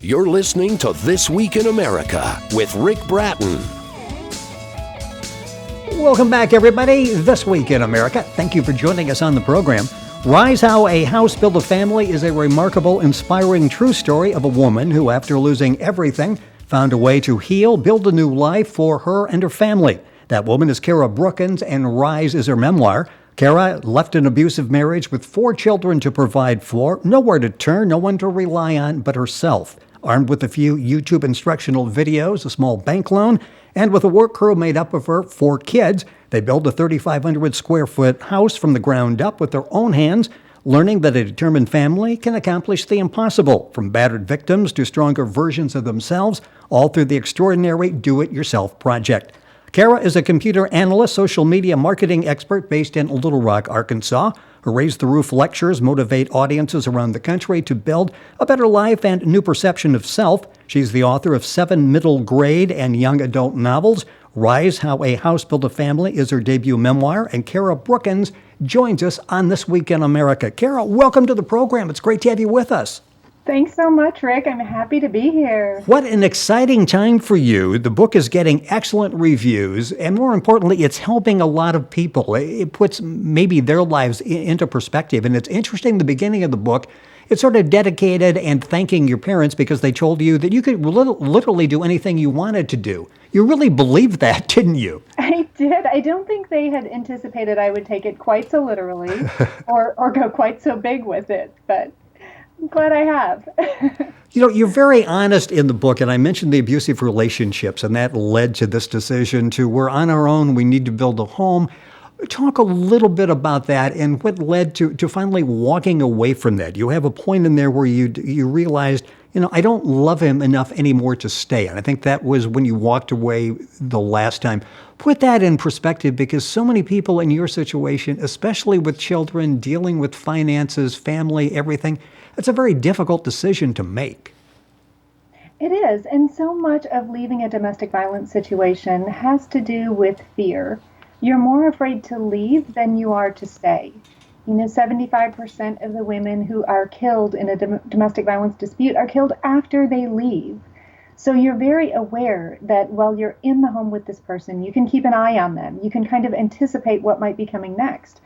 You're listening to This Week in America with Rick Bratton. Welcome back, everybody. This Week in America. Thank you for joining us on the program. Rise How a House Built a Family is a remarkable, inspiring true story of a woman who, after losing everything, found a way to heal, build a new life for her and her family. That woman is Cara Brookins, and Rise is her memoir. Cara left an abusive marriage with 4 children to provide for, nowhere to turn, no one to rely on but herself. Armed with a few YouTube instructional videos, a small bank loan, and with a work crew made up of her 4 kids, they built a 3,500 square foot house from the ground up with their own hands, learning that a determined family can accomplish the impossible, from battered victims to stronger versions of themselves, all through the extraordinary do-it-yourself project. Cara is a computer analyst, social media marketing expert based in Little Rock, Arkansas. Her Raise the Roof lectures motivate audiences around the country to build a better life and new perception of self. She's the author of 7 middle grade and young adult novels. Rise How a House Built a Family is her debut memoir, and Cara Brookins joins us on This Week in America. Cara, welcome to the program. It's great to have you with us. Thanks so much, Rick. I'm happy to be here. What an exciting time for you. The book is getting excellent reviews, and more importantly, it's helping a lot of people. It puts maybe their lives into perspective, and it's interesting, the beginning of the book, it's sort of dedicated and thanking your parents because they told you that you could literally do anything you wanted to do. You really believed that, didn't you? I did. I don't think they had anticipated I would take it quite so literally or go quite so big with it, but I'm glad I have. You know, you're very honest in the book, and I mentioned the abusive relationships, and that led to this decision to, we're on our own, we need to build a home. Talk a little bit about that and what led to finally walking away from that. You have a point in there where you realized, I don't love him enough anymore to stay. And I think that was when you walked away the last time. Put that in perspective, because so many people in your situation, especially with children, dealing with finances, family, everything, it's a very difficult decision to make. It is. And so much of leaving a domestic violence situation has to do with fear. You're more afraid to leave than you are to stay. 75% of the women who are killed in a domestic violence dispute are killed after they leave. So you're very aware that while you're in the home with this person, you can keep an eye on them. You can kind of anticipate what might be coming next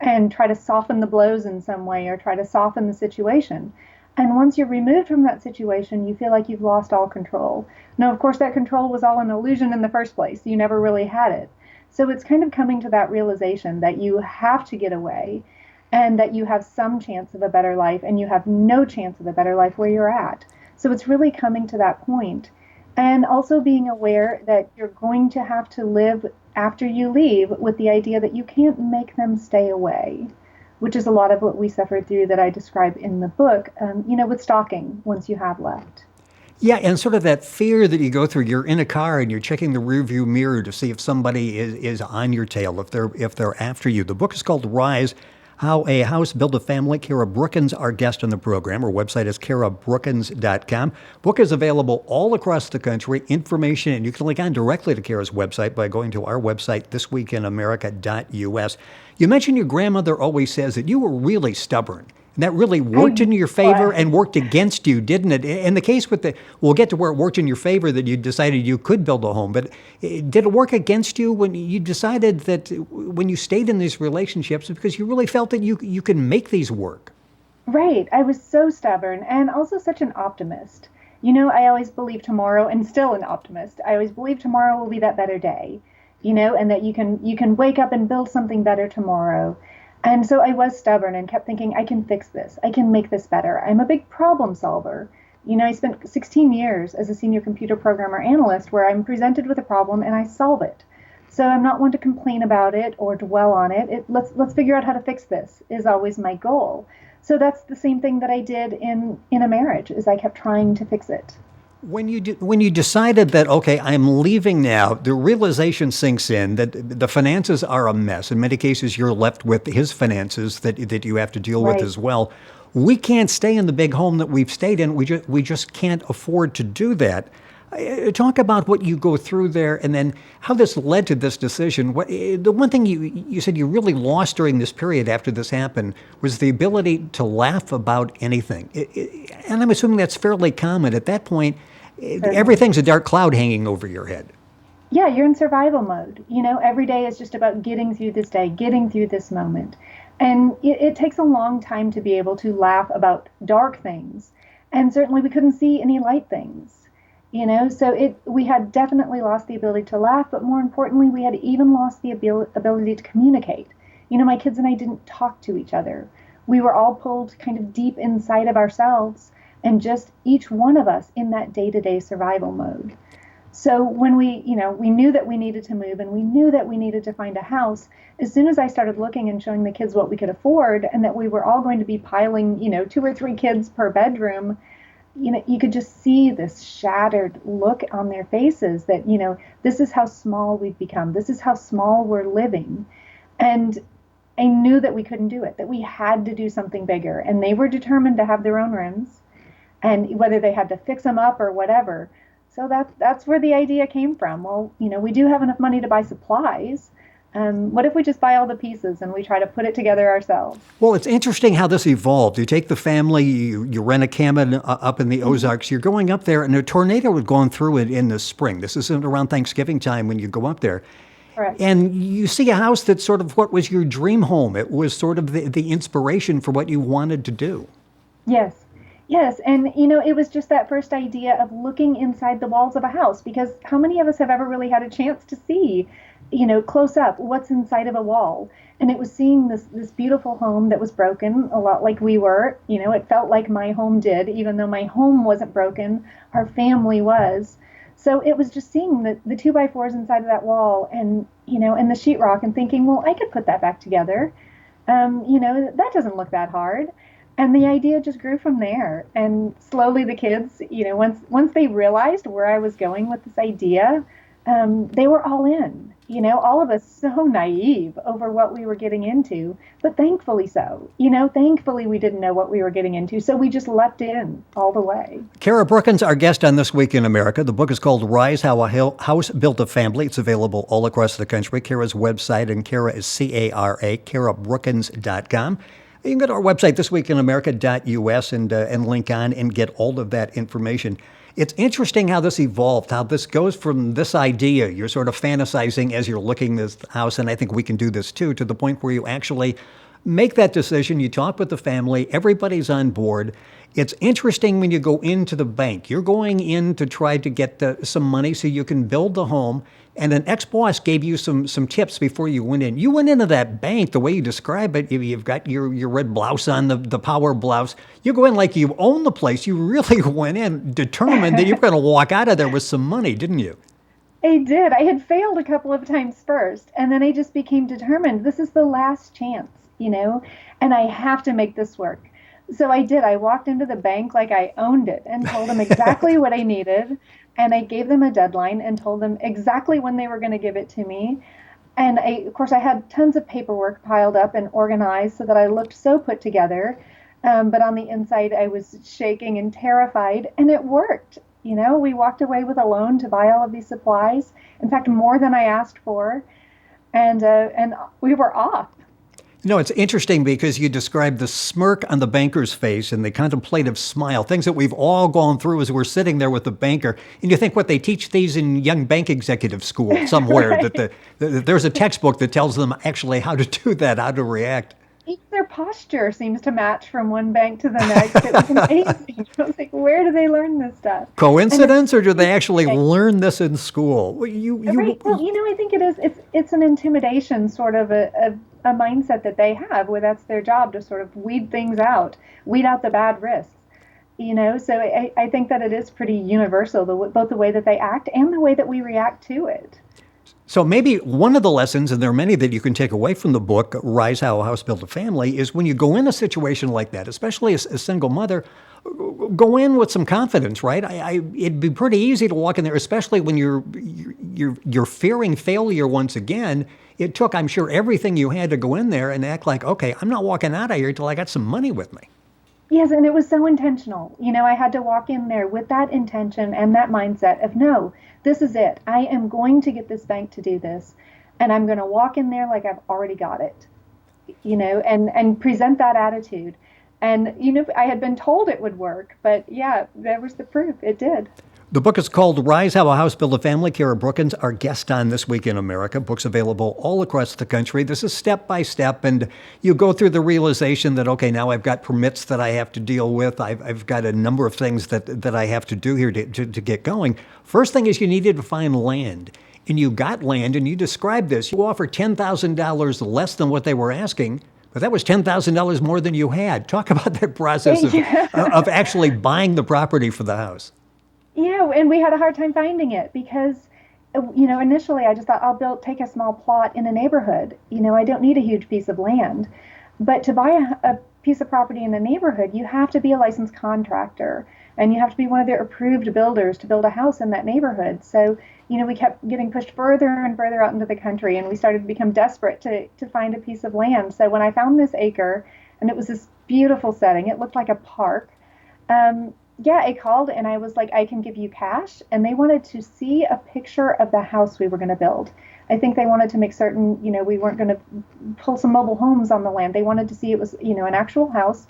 and try to soften the blows in some way or try to soften the situation. And once you're removed from that situation, you feel like you've lost all control. Now, of course, that control was all an illusion in the first place. You never really had it. So it's kind of coming to that realization that you have to get away and that you have some chance of a better life and you have no chance of a better life where you're at. So it's really coming to that point. And also being aware that you're going to have to live after you leave with the idea that you can't make them stay away, which is a lot of what we suffered through that I describe in the book, with stalking once you have left. Yeah, and sort of that fear that you go through. You're in a car and you're checking the rearview mirror to see if somebody is on your tail, if they're after you. The book is called Rise, How a House Built a Family. Cara Brookins, our guest on the program. Her website is carabrookins.com. Book is available all across the country. Information, and you can link on directly to Cara's website by going to our website, thisweekinamerica.us. You mentioned your grandmother always says that you were really stubborn. And that really worked in your favor and worked against you, didn't it? In the case with we'll get to where it worked in your favor, that you decided you could build a home. But did it work against you when you decided that when you stayed in these relationships because you really felt that you can make these work? Right. I was so stubborn and also such an optimist. I always believe tomorrow, and still an optimist, I always believe tomorrow will be that better day, and that you can wake up and build something better tomorrow. And so I was stubborn and kept thinking, I can fix this. I can make this better. I'm a big problem solver. I spent 16 years as a senior computer programmer analyst where I'm presented with a problem and I solve it. So I'm not one to complain about it or dwell on it. Let's figure out how to fix this is always my goal. So that's the same thing that I did in a marriage, is I kept trying to fix it. When you decided that, okay, I'm leaving now, the realization sinks in that the finances are a mess. In many cases, you're left with his finances that you have to deal with as well. We can't stay in the big home that we've stayed in. We just can't afford to do that. Talk about what you go through there and then how this led to this decision. The one thing you said you really lost during this period after this happened was the ability to laugh about anything. And I'm assuming that's fairly common. At that point, everything's a dark cloud hanging over your head. Yeah, you're in survival mode. Every day is just about getting through this day, getting through this moment. And it takes a long time to be able to laugh about dark things. And certainly we couldn't see any light things. So we had definitely lost the ability to laugh, but more importantly, we had even lost the ability to communicate. My kids and I didn't talk to each other. We were all pulled kind of deep inside of ourselves and just each one of us in that day-to-day survival mode. So when we knew that we needed to move and we knew that we needed to find a house, as soon as I started looking and showing the kids what we could afford and that we were all going to be piling, 2 or 3 kids per bedroom, you could just see this shattered look on their faces that, this is how small we've become. This is how small we're living. And I knew that we couldn't do it, that we had to do something bigger. And they were determined to have their own rooms, and whether they had to fix them up or whatever. So that's where the idea came from. Well, we do have enough money to buy supplies. What if we just buy all the pieces and we try to put it together ourselves? Well, it's interesting how this evolved. You take the family, you rent a cabin up in the Ozarks. You're going up there, and a tornado had gone through it in the spring. This isn't around Thanksgiving time when you go up there. Correct. And you see a house that's sort of what was your dream home. It was sort of the inspiration for what you wanted to do. Yes. Yes. And, it was just that first idea of looking inside the walls of a house, because how many of us have ever really had a chance to see close up what's inside of a wall? And it was seeing this beautiful home that was broken, a lot like we were. It felt like my home did, even though my home wasn't broken, our family was. So it was just seeing the 2x4s inside of that wall and the sheetrock and thinking, well, I could put that back together. That doesn't look that hard. And the idea just grew from there. And slowly the kids, once they realized where I was going with this idea, they were all in. All of us so naive over what we were getting into, but thankfully so. Thankfully we didn't know what we were getting into, so we just leapt in all the way. Cara Brookins, our guest on This Week in America. The book is called Rise, How a House Built a Family. It's available all across the country. Cara's website, and Cara is C-A-R-A, carabrookins.com. You can go to our website, thisweekinamerica.us, and link on and get all of that information. It's interesting how this evolved, how this goes from this idea, you're sort of fantasizing as you're looking this house, and I think we can do this too, to the point where you actually make that decision. You talk with the family, everybody's on board. It's interesting when you go into the bank. You're going in to try to get some money so you can build the home, and an ex-boss gave you some tips before you went in. You went into that bank, the way you describe it, you've got your red blouse on, the power blouse. You go in like you own the place. You really went in determined that you were going to walk out of there with some money, didn't you? I did. I had failed a couple of times first, and then I just became determined. This is the last chance, and I have to make this work. So I did. I walked into the bank like I owned it and told them exactly what I needed. And I gave them a deadline and told them exactly when they were going to give it to me. And of course, I had tons of paperwork piled up and organized so that I looked so put together. But on the inside, I was shaking and terrified. And it worked. We walked away with a loan to buy all of these supplies. In fact, more than I asked for. And we were off. It's interesting because you describe the smirk on the banker's face and the contemplative smile, things that we've all gone through as we're sitting there with the banker. And you think, what, they teach these in young bank executive school somewhere, right? that there's a textbook that tells them actually how to do that, how to react. Their posture seems to match from one bank to the next. It was amazing. I was like, where do they learn this stuff? Coincidence, or do they actually learn this in school? Well, I think it is. It's an intimidation, sort of a mindset that they have, where that's their job to sort of weed things out, weed out the bad risks. So I think that it is pretty universal, both the way that they act and the way that we react to it. So maybe one of the lessons, and there are many that you can take away from the book, Rise, How a House Built a Family, is when you go in a situation like that, especially as a single mother, go in with some confidence, right? It'd be pretty easy to walk in there, especially when you're fearing failure once again. It took, I'm sure, everything you had to go in there and act like, okay, I'm not walking out of here until I got some money with me. Yes, and it was so intentional. I had to walk in there with that intention and that mindset of no, this is it. I am going to get this bank to do this, and I'm going to walk in there like I've already got it, and present that attitude. And I had been told it would work, but yeah, there was the proof. It did. The book is called Rise How a House Built a Family. Cara Brookins, our guest on This Week in America. Books available all across the country. This is step by step, and you go through the realization that, okay, now I've got permits that I have to deal with. I've got a number of things that I have to do here to get going. First thing is you needed to find land. And you got land, and you described this. You offered $10,000 less than what they were asking, but that was $10,000 more than you had. Talk about that process of actually buying the property for the house. Yeah, and we had a hard time finding it because, initially I just thought take a small plot in a neighborhood. I don't need a huge piece of land. But to buy a piece of property in a neighborhood, you have to be a licensed contractor and you have to be one of their approved builders to build a house in that neighborhood. So, we kept getting pushed further and further out into the country, and we started to become desperate to find a piece of land. So when I found this acre, and it was this beautiful setting, it looked like a park. Yeah, I called and I was like, I can give you cash. And they wanted to see a picture of the house we were going to build. I think they wanted to make certain, we weren't going to pull some mobile homes on the land. They wanted to see it was, an actual house.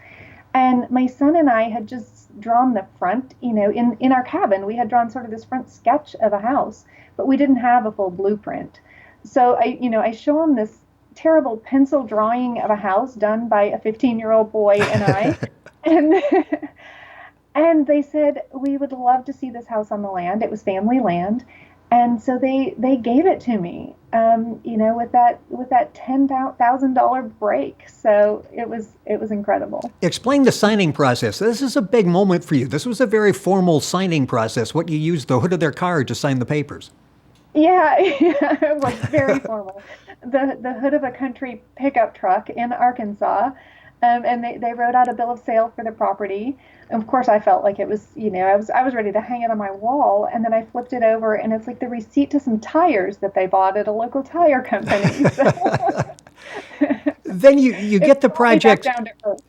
And my son and I had just drawn the front, in our cabin, we had drawn sort of this front sketch of a house, but we didn't have a full blueprint. So I show him this terrible pencil drawing of a house done by a 15-year-old boy and I. And and they said, we would love to see this house on the land. It was family land. And so they gave it to me, with that $10,000 break. So it was incredible. Explain the signing process. This is a big moment for you. This was a very formal signing process. What you used the hood of their car to sign the papers. Yeah, it was very formal. The hood of a country pickup truck in Arkansas. And they wrote out a bill of sale for the property. Of course, I felt like it was, I was ready to hang it on my wall. And then I flipped it over, and it's like the receipt to some tires that they bought at a local tire company. Then you get the project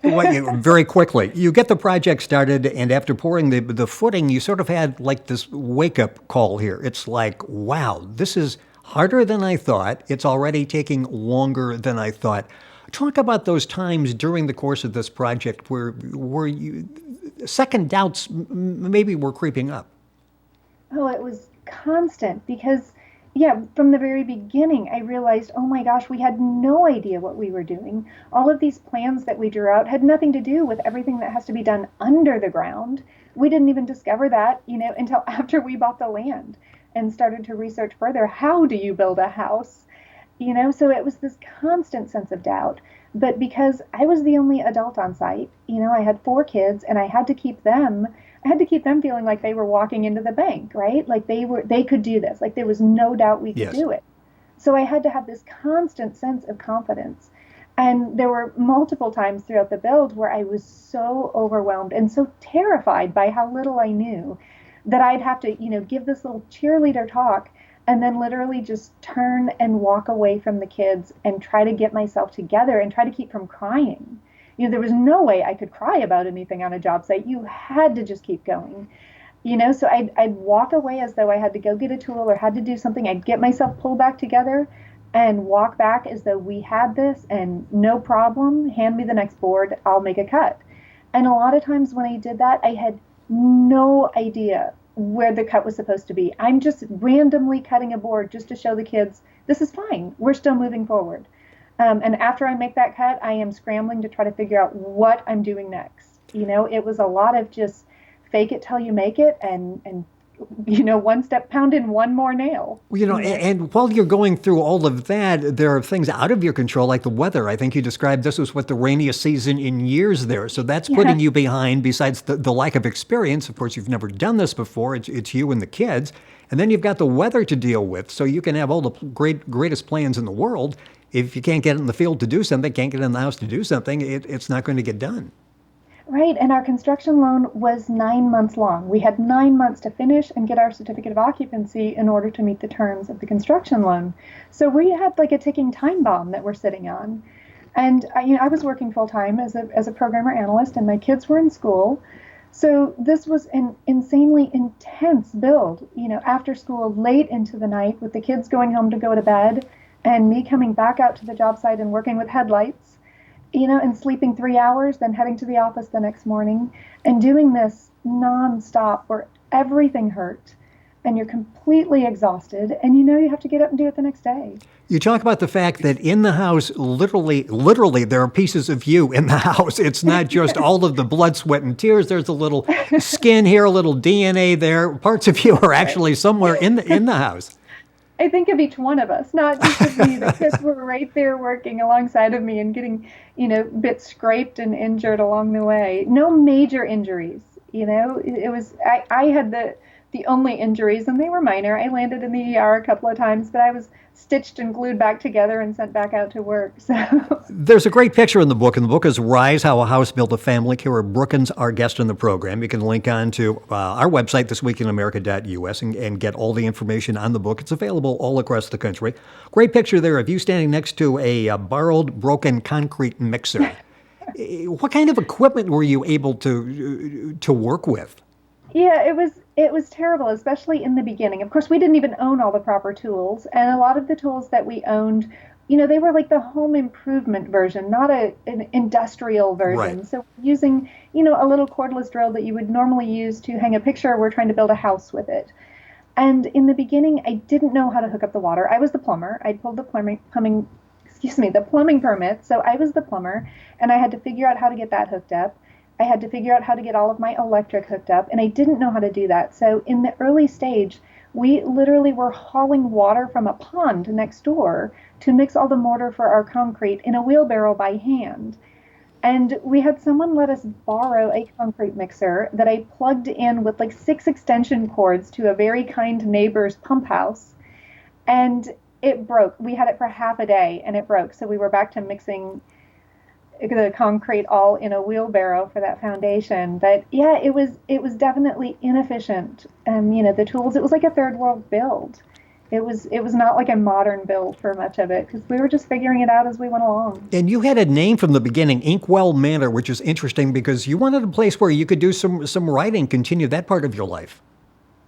very quickly. You get the project started, and after pouring the footing, you sort of had like this wake-up call here. It's like, wow, this is harder than I thought. It's already taking longer than I thought. Talk about those times during the course of this project where you second doubts maybe were creeping up. Oh, it was constant because, yeah, from the very beginning, I realized, oh my gosh, we had no idea what we were doing. All of these plans that we drew out had nothing to do with everything that has to be done under the ground. We didn't even discover that, until after we bought the land and started to research further. How do you build a house? So it was this constant sense of doubt. But because I was the only adult on site, I had 4 kids and I had to keep them feeling like they were walking into the bank, right? Like they could do this. Like there was no doubt we could do it. So I had to have this constant sense of confidence. And there were multiple times throughout the build where I was so overwhelmed and so terrified by how little I knew that I'd have to, give this little cheerleader talk and then literally just turn and walk away from the kids and try to get myself together and try to keep from crying. There was no way I could cry about anything on a job site. You had to just keep going. So I'd walk away as though I had to go get a tool or had to do something. I'd get myself pulled back together and walk back as though we had this and no problem, hand me the next board, I'll make a cut. And a lot of times when I did that, I had no idea where the cut was supposed to be. I'm just randomly cutting a board just to show the kids, this is fine. We're still moving forward. And after I make that cut, I am scrambling to try to figure out what I'm doing next. It was a lot of just fake it till you make it and one step pound in one more nail. And while you're going through all of that, there are things out of your control, like the weather. I think you described this was the rainiest season in years there. So that's putting you behind, besides the lack of experience. Of course, you've never done this before. It's you and the kids. And then you've got the weather to deal with. So you can have all the greatest plans in the world. If you can't get in the field to do something, can't get in the house to do something, it's not going to get done. Right, and our construction loan was 9 months long. We had 9 months to finish and get our certificate of occupancy in order to meet the terms of the construction loan. So we had like a ticking time bomb that we're sitting on. And I was working full time as a programmer analyst, and my kids were in school. So this was an insanely intense build, after school, late into the night, with the kids going home to go to bed, and me coming back out to the job site and working with headlights, and sleeping 3 hours, then heading to the office the next morning, and doing this nonstop where everything hurt and you're completely exhausted, and you have to get up and do it the next day. You talk about the fact that in the house, literally, there are pieces of you in the house. It's not just all of the blood, sweat, and tears. There's a little skin here, a little DNA there. Parts of you are actually somewhere in the house. I think of each one of us, not just of me. The kids were right there working alongside of me and getting, bits scraped and injured along the way. No major injuries, It was I had the only injuries, and they were minor. I landed in the ER a couple of times, but I was stitched and glued back together and sent back out to work. So there's a great picture in the book, and the book is Rise: How a House Built a Family. Cara Brookins, our guest in the program. You can link on to our website, thisweekinamerica.us, and get all the information on the book. It's available all across the country. Great picture there of you standing next to a borrowed, broken concrete mixer. What kind of equipment were you able to work with? Yeah, it was terrible, especially in the beginning. Of course, we didn't even own all the proper tools, and a lot of the tools that we owned, they were like the home improvement version, not an industrial version. Right. So using, a little cordless drill that you would normally use to hang a picture, we're trying to build a house with it. And in the beginning, I didn't know how to hook up the water. I was the plumber. I'd pulled the plumbing permit, so I was the plumber, and I had to figure out how to get that hooked up. I had to figure out how to get all of my electric hooked up, and I didn't know how to do that. So in the early stage, we literally were hauling water from a pond next door to mix all the mortar for our concrete in a wheelbarrow by hand. And we had someone let us borrow a concrete mixer that I plugged in with like 6 extension cords to a very kind neighbor's pump house. And it broke. We had it for half a day and it broke. So we were back to mixing the concrete all in a wheelbarrow for that foundation. But yeah, it was definitely inefficient. The tools, it was like a third world build. It was not like a modern build for much of it, because we were just figuring it out as we went along. And you had a name from the beginning, Inkwell Manor, which is interesting because you wanted a place where you could do some writing, continue that part of your life.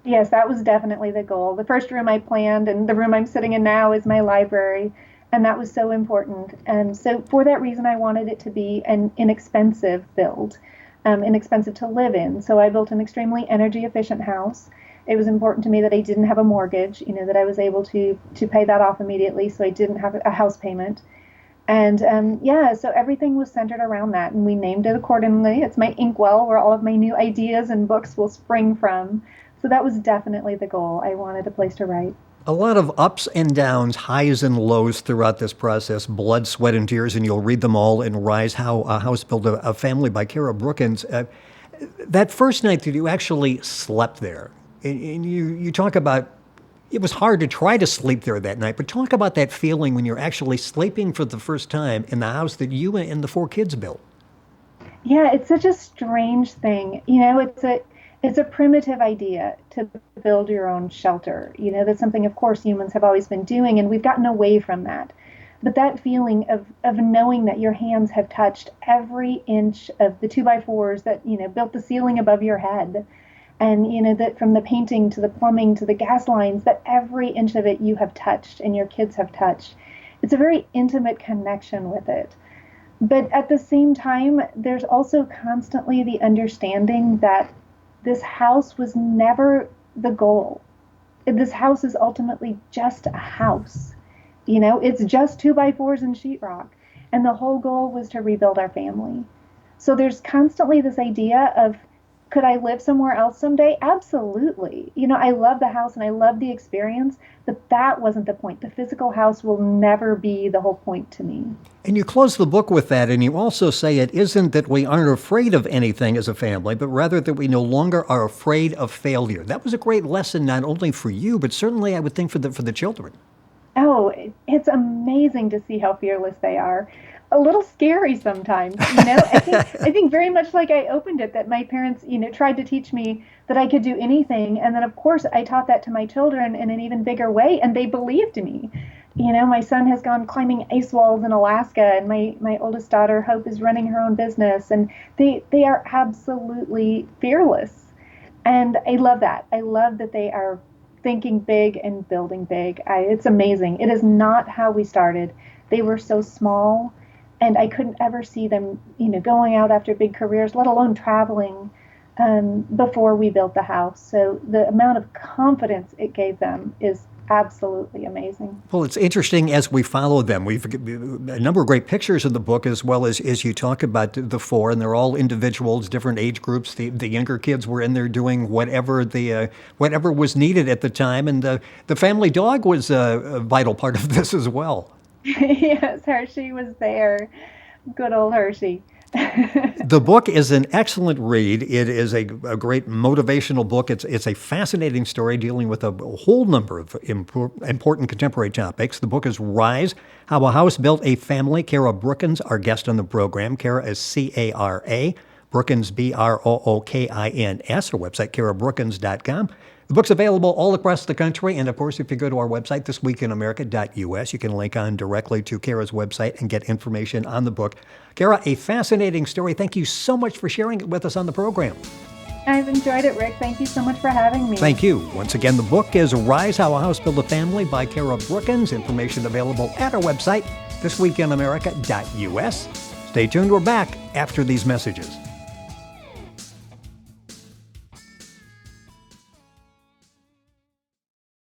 Yes, that was definitely the goal. The first room I planned, and the room I'm sitting in now, is my library. And that was so important. And so for that reason, I wanted it to be an inexpensive build, inexpensive to live in. So I built an extremely energy efficient house. It was important to me that I didn't have a mortgage, that I was able to pay that off immediately, so I didn't have a house payment. And so everything was centered around that, and we named it accordingly. It's my inkwell, where all of my new ideas and books will spring from. So that was definitely the goal. I wanted a place to write. A lot of ups and downs, highs and lows throughout this process, blood, sweat, and tears, and you'll read them all in Rise: How a House Built a Family by Cara Brookins. That first night that you actually slept there, and you talk about it was hard to try to sleep there that night, but talk about that feeling when you're actually sleeping for the first time in the house that you and the 4 kids built. Yeah, it's such a strange thing. It's a primitive idea to build your own shelter. That's something, of course, humans have always been doing, and we've gotten away from that. But that feeling of knowing that your hands have touched every inch of the 2x4s that, built the ceiling above your head, and, that from the painting to the plumbing to the gas lines, that every inch of it you have touched and your kids have touched. It's a very intimate connection with it. But at the same time, there's also constantly the understanding that this house was never the goal. This house is ultimately just a house. It's just 2x4s and sheetrock. And the whole goal was to rebuild our family. So there's constantly this idea of, could I live somewhere else someday? Absolutely. I love the house and I love the experience, but that wasn't the point. The physical house will never be the whole point to me. And you close the book with that, and you also say it isn't that we aren't afraid of anything as a family, but rather that we no longer are afraid of failure. That was a great lesson, not only for you, but certainly I would think for the children. Oh, it's amazing to see how fearless they are. A little scary sometimes, I think very much like I opened it, that my parents, tried to teach me that I could do anything. And then, of course, I taught that to my children in an even bigger way, and they believed me. My son has gone climbing ice walls in Alaska, and my oldest daughter, Hope, is running her own business, and they are absolutely fearless. And I love that. I love that they are thinking big and building big. It's amazing. It is not how we started. They were so small, and I couldn't ever see them, going out after big careers, let alone traveling, before we built the house. So the amount of confidence it gave them is absolutely amazing. Well, it's interesting as we follow them. We've a number of great pictures in the book, as well as you talk about the four, and they're all individuals, different age groups. The younger kids were in there doing whatever was needed at the time, and the family dog was a vital part of this as well. Yes, Hershey was there. Good old Hershey. The book is an excellent read. It is a great motivational book. It's a fascinating story dealing with a whole number of important contemporary topics. The book is Rise, How a House Built a Family. Cara Brookins, our guest on the program. Cara is C-A-R-A. Brookins, B-R-O-O-K-I-N-S. Her website, carabrookins.com. The book's available all across the country, and of course, if you go to our website, thisweekinamerica.us, you can link on directly to Cara's website and get information on the book. Cara, a fascinating story. Thank you so much for sharing it with us on the program. I've enjoyed it, Rick. Thank you so much for having me. Thank you. Once again, the book is Rise, How a House Built a Family by Cara Brookins. Information available at our website, thisweekinamerica.us. Stay tuned. We're back after these messages.